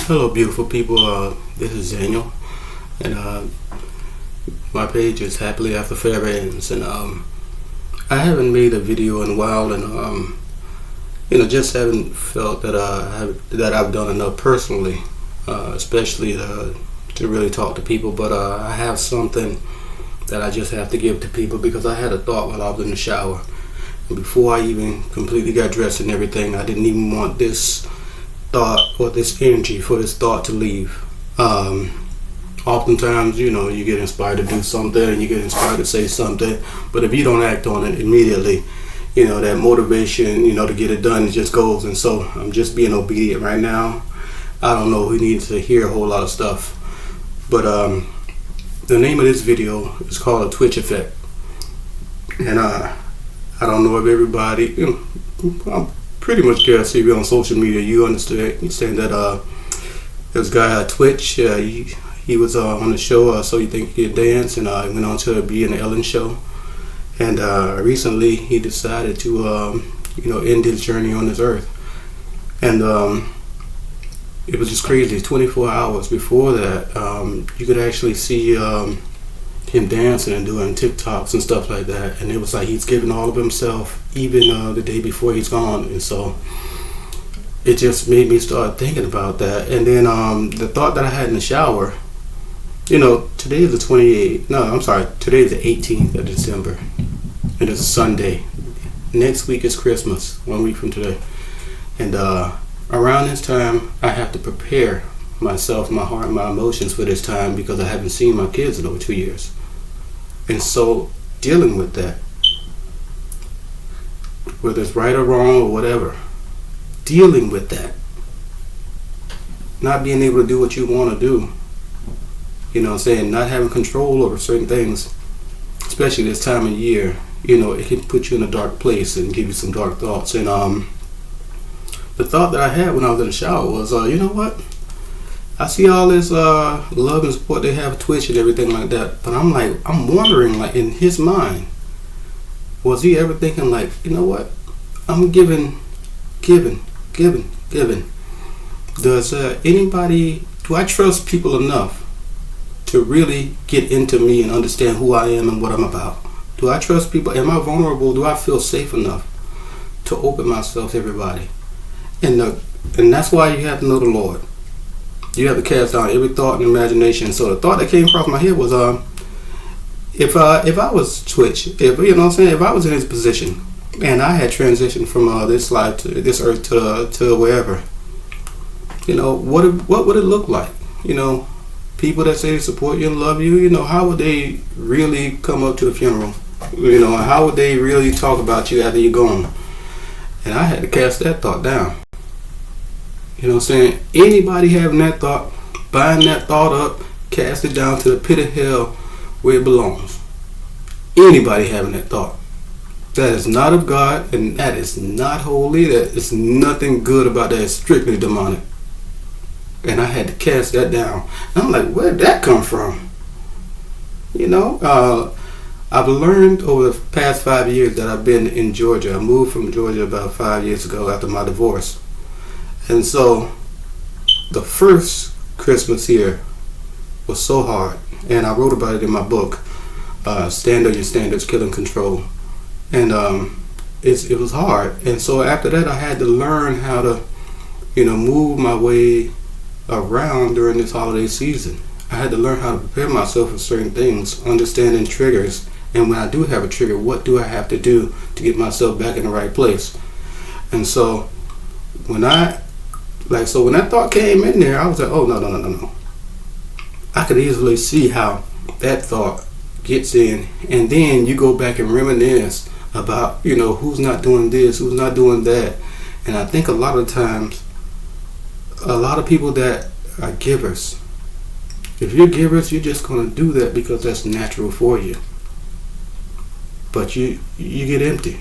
Hello, beautiful people. This is Daniel, and my page is Happily After Forever Ends. And I haven't made a video in a while, and just haven't felt that I've done enough personally, especially to really talk to people. But I have something that I just have to give to people because I had a thought while I was in the shower, and before I even completely got dressed and everything, I didn't even want this thought or this energy for this thought to leave. Oftentimes, you get inspired to do something and you get inspired to say something, but if you don't act on it immediately, that motivation, to get it done, it just goes. And so I'm just being obedient right now. I don't know who needs to hear a whole lot of stuff, but the name of this video is called A Twitch Effect. And I don't know if everybody, I'm pretty much guess if you're on social media, you understand that this guy Twitch, he was on the show, So You Think You Can Dance, and he went on to be in the Ellen show. And recently he decided to end his journey on this earth. And it was just crazy. 24 hours before that, you could actually see him dancing and doing TikToks and stuff like that, and it was like he's giving all of himself, even the day before he's gone. And so it just made me start thinking about that. And then the thought that I had in the shower, today is the 28th, no, I'm sorry, today is the 18th of December, and it's a Sunday. Next week is Christmas, 1 week from today. And around this time, I have to prepare myself, my heart, my emotions for this time, because I haven't seen my kids in over 2 years. And so dealing with that, whether it's right or wrong or whatever, dealing with that, not being able to do what you want to do, not having control over certain things, especially this time of year, it can put you in a dark place and give you some dark thoughts. And the thought that I had when I was in the shower was, you know what? I see all this love and support they have Twitch and everything like that, but I'm wondering, in his mind, was he ever thinking you know what? I'm giving. Does do I trust people enough to really get into me and understand who I am and what I'm about? Do I trust people? Am I vulnerable? Do I feel safe enough to open myself to everybody? And that's why you have to know the Lord. You have to cast down every thought and imagination. So the thought that came across my head was, if I was Twitch, if I was in his position and I had transitioned from this life to this earth to wherever, what would it look like? People that say they support you and love you, how would they really come up to a funeral? How would they really talk about you after you're gone? And I had to cast that thought down. Anybody having that thought, buying that thought up, cast it down to the pit of hell where it belongs. Anybody having that thought, that is not of God, and that is not holy. That is nothing good about that. It's strictly demonic. And I had to cast that down. And I'm like, where'd that come from? I've learned over the past 5 years that I've been in Georgia. I moved from Georgia about 5 years ago after my divorce. And so the first Christmas here was so hard, and I wrote about it in my book, Stand on Your Standards, Killing Control. And it was hard. And so after that, I had to learn how to, move my way around during this holiday season. I had to learn how to prepare myself for certain things, understanding triggers. And when I do have a trigger, what do I have to do to get myself back in the right place? And so when that thought came in there, I was like, oh, no. I could easily see how that thought gets in, and then you go back and reminisce about, who's not doing this, who's not doing that. And I think a lot of times, a lot of people that are givers, if you're givers, you're just going to do that because that's natural for you. But you get empty.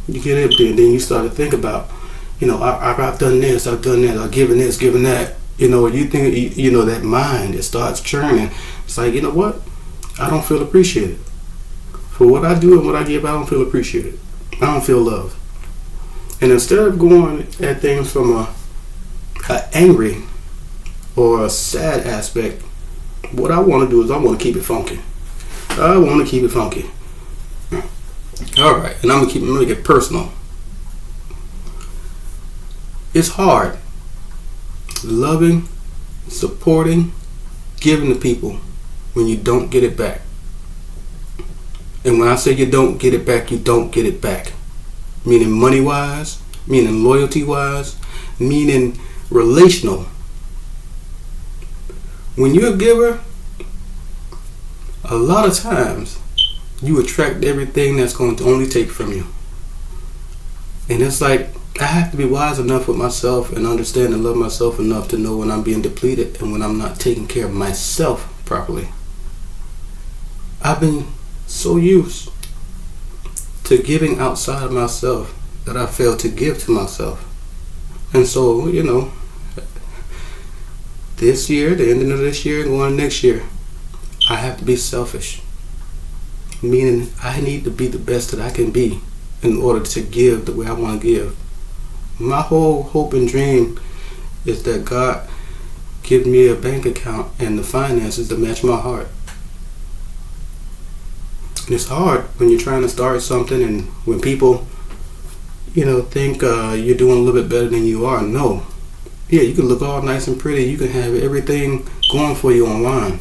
You get empty, and then you start to think about, I've done this, I've done that, I've given this, given that. You think, that mind, it starts churning. It's like, what? I don't feel appreciated. For what I do and what I give, I don't feel appreciated. I don't feel loved. And instead of going at things from a angry or a sad aspect, what I want to do is I want to keep it funky. I want to keep it funky. All right, and I'm gonna make it personal. It's hard loving, supporting, giving to people when you don't get it back. And when I say you don't get it back, you don't get it back. Meaning money wise, meaning loyalty wise, meaning relational. When you're a giver, a lot of times you attract everything that's going to only take from you. And it's like, I have to be wise enough with myself and understand and love myself enough to know when I'm being depleted and when I'm not taking care of myself properly. I've been so used to giving outside of myself that I failed to give to myself. And so, this year, the ending of this year and going next year, I have to be selfish. Meaning I need to be the best that I can be in order to give the way I want to give. My whole hope and dream is that God give me a bank account and the finances to match my heart. And it's hard when you're trying to start something and when people, think you're doing a little bit better than you are. No. Yeah, you can look all nice and pretty. You can have everything going for you online.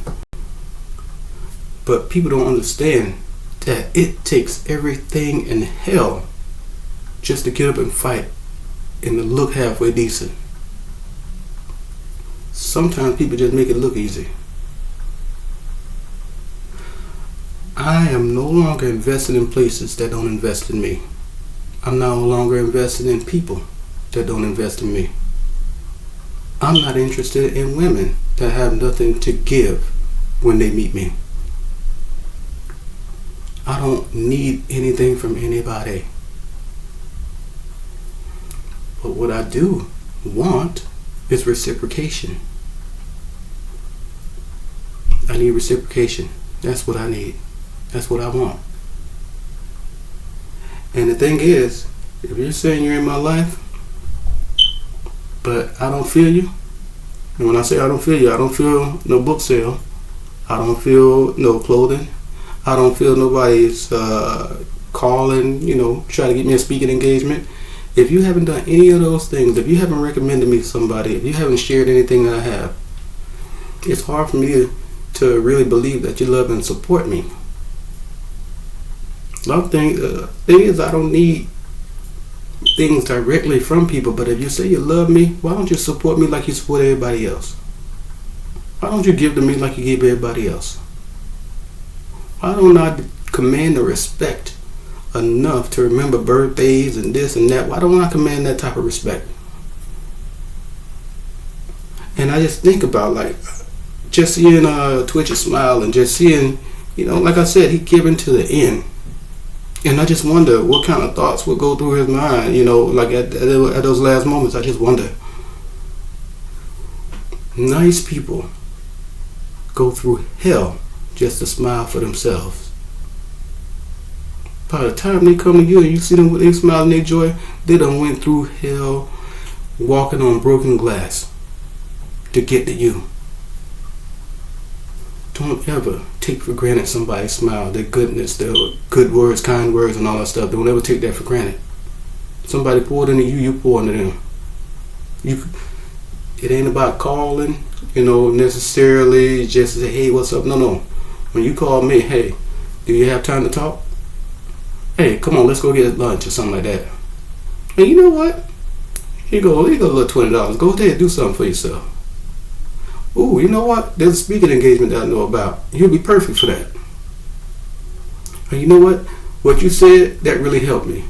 But people don't understand that it takes everything in hell just to get up and fight and to look halfway decent. Sometimes people just make it look easy. I am no longer invested in places that don't invest in me. I'm no longer invested in people that don't invest in me. I'm not interested in women that have nothing to give when they meet me. I don't need anything from anybody. But what I do want is reciprocation. I need reciprocation. That's what I need. That's what I want. And the thing is, if you're saying you're in my life, but I don't feel you, and when I say I don't feel you, I don't feel no book sale, I don't feel no clothing, I don't feel nobody's calling, try to get me a speaking engagement. If you haven't done any of those things, if you haven't recommended me to somebody, if you haven't shared anything that I have, it's hard for me to really believe that you love and support me. Another thing is I don't need things directly from people, but if you say you love me, why don't you support me like you support everybody else? Why don't you give to me like you give everybody else? Why don't I command the respect enough to remember birthdays and this and that? Why don't I command that type of respect? And I just think about just seeing Twitch smile and just seeing, like I said, he given to the end. And I just wonder what kind of thoughts would go through his mind, at those last moments. I just wonder. Nice people go through hell just to smile for themselves. By the time they come to you and you see them with their smile and their joy, they done went through hell walking on broken glass to get to you. Don't ever take for granted somebody's smile, their goodness, their good words, kind words, and all that stuff. Don't ever take that for granted. Somebody poured into you, you pour into them. It ain't about calling, necessarily just to say, hey, what's up? No. When you call me, hey, do you have time to talk? Hey, come on, let's go get lunch or something like that. And you know what? Here you go a little $20. Go ahead, do something for yourself. Ooh, you know what? There's a speaking engagement that I know about. You'll be perfect for that. And you know what? What you said, that really helped me.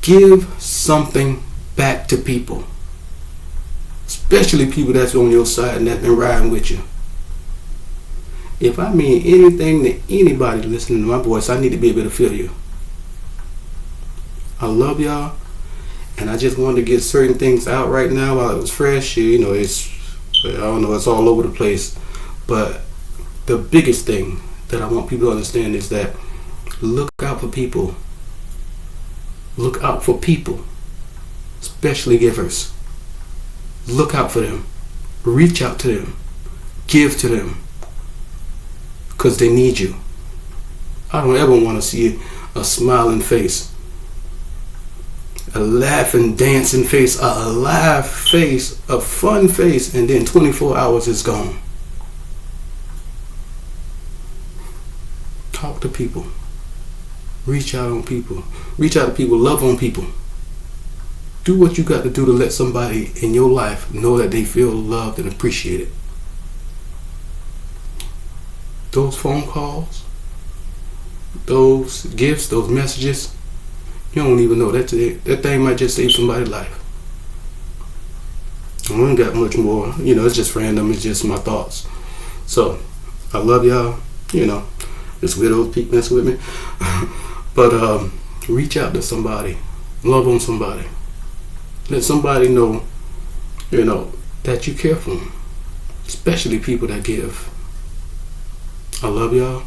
Give something back to people. Especially people that's on your side and that's been riding with you. If I mean anything to anybody listening to my voice, I need to be able to feel you. I love y'all. And I just wanted to get certain things out right now while it was fresh. It's all over the place. But the biggest thing that I want people to understand is that look out for people. Look out for people, especially givers. Look out for them. Reach out to them. Give to them. Because they need you. I don't ever want to see a smiling face, a laughing, dancing face, a alive face, a fun face, and then 24 hours is gone. Talk to people. Reach out on people. Reach out to people. Love on people. Do what you got to do to let somebody in your life know that they feel loved and appreciated. Those phone calls, those gifts, those messages, you don't even know. That thing might just save somebody's life. I ain't got much more. It's just random. It's just my thoughts. So, I love y'all. This widows peak mess with me. But reach out to somebody. Love on somebody. Let somebody know, that you care for them. Especially people that give. I love y'all.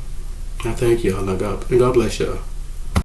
I thank y'all. And God bless y'all.